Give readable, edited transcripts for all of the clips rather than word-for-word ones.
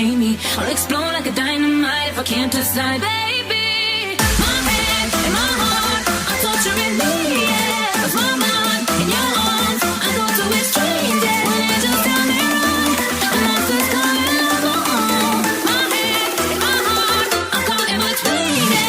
hate me. I'll explode like a dynamite if I can't decide. Baby, my head and my heart are torturing me. Yeah, 'cause my mind in your arms, I go to extremes. Yeah, when it just tell me wrong, and I'm just coming along. My head and my heart, I'm caught in between. Yeah.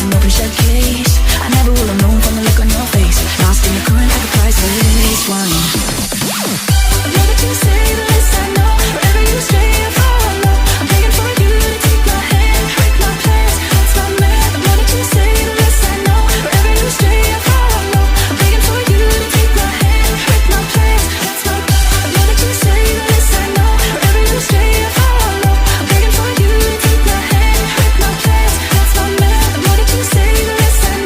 an open shut case. I never will have known from the look on your face. Lost in the current like a priceless wine. The more that you say, the less I know. Wherever you stray, I follow. I'm begging for you to take my hand, break my plans. That's my man. The more that you say, the less I know. Wherever you stray, I follow. I'm begging for you to take my hand, break my plans. That's my man. The more that you say, the less I know. Wherever you stray, I follow. I'm begging for you to take my hand, break my plans. That's my man. The more that you say, the less I know.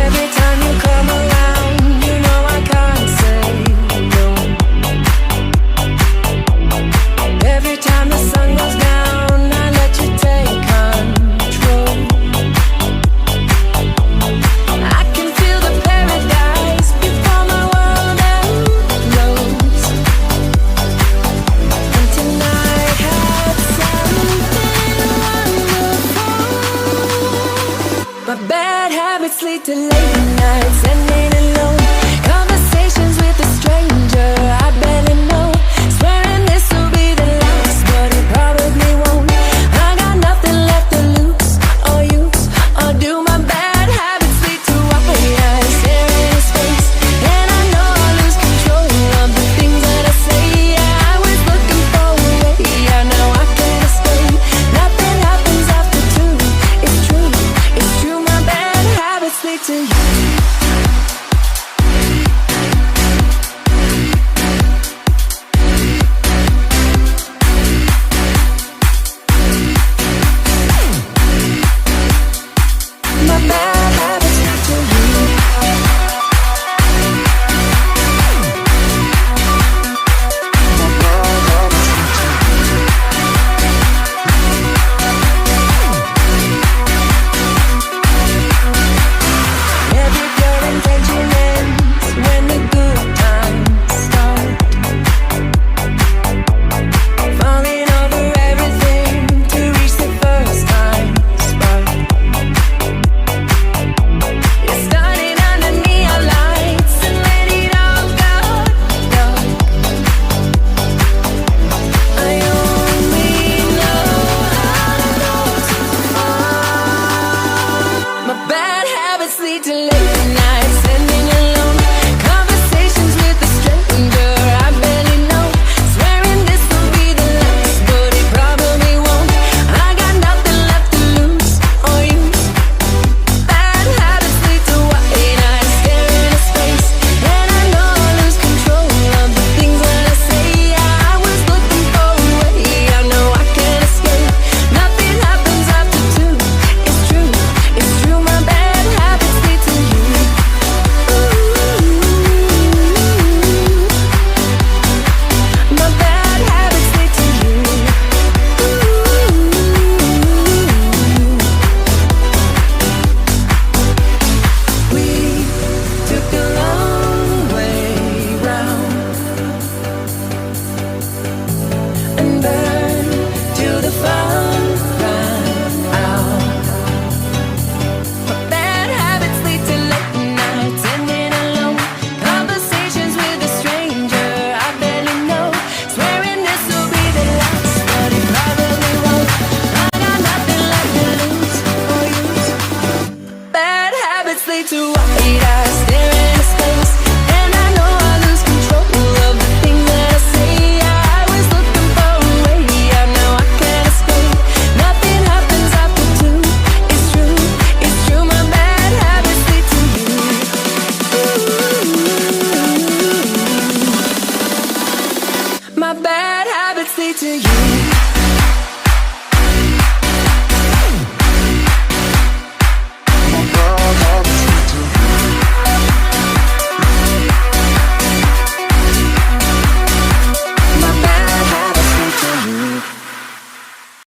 Every time you come around, you know I can't say no. Every time the sun goes down, I let you take control. I can feel the paradise before my world explodes. And tonight had something wonderful. My bad habits lead to late nights, ending alone. Conversations with a stranger I barely know. Swearing this will be the last, but it probably won't. I got nothing left to lose or use or do. My bad habits lead to white eyes staring in his face, and I know I lose control of the things that I say. Yeah, I was looking for a way, yeah, now I can't escape. Nothing happens after two. It's true, it's true. My bad habits lead to you. My bad habits lead to you. Every pure intention ends when the good times start. Falling over everything to reach the first time spark. You're starting under neon lights and let it all go dark. I only know how to go too far. My bad habits lead to late nights, ending alone. Conversations with a stranger I barely know. Swearing this will be the last, but it probably won't. I got nothing left to lose or use. Bad habits lead to white eyes staring in his face, and I know I lose control of the things that I say. Yeah, I was looking for a way, I know I can't escape. Nothing happens after two. It's true, it's true. My bad habits lead to you. My bad habits lead to you. We took a long way round and burned till the fun ran out. My bad habits lead to late nights, ending alone. Conversations with a stranger I barely know. Swearing this will be the last, but it probably won't. I got nothing left to lose or use. Bad habits lead to white eyes staring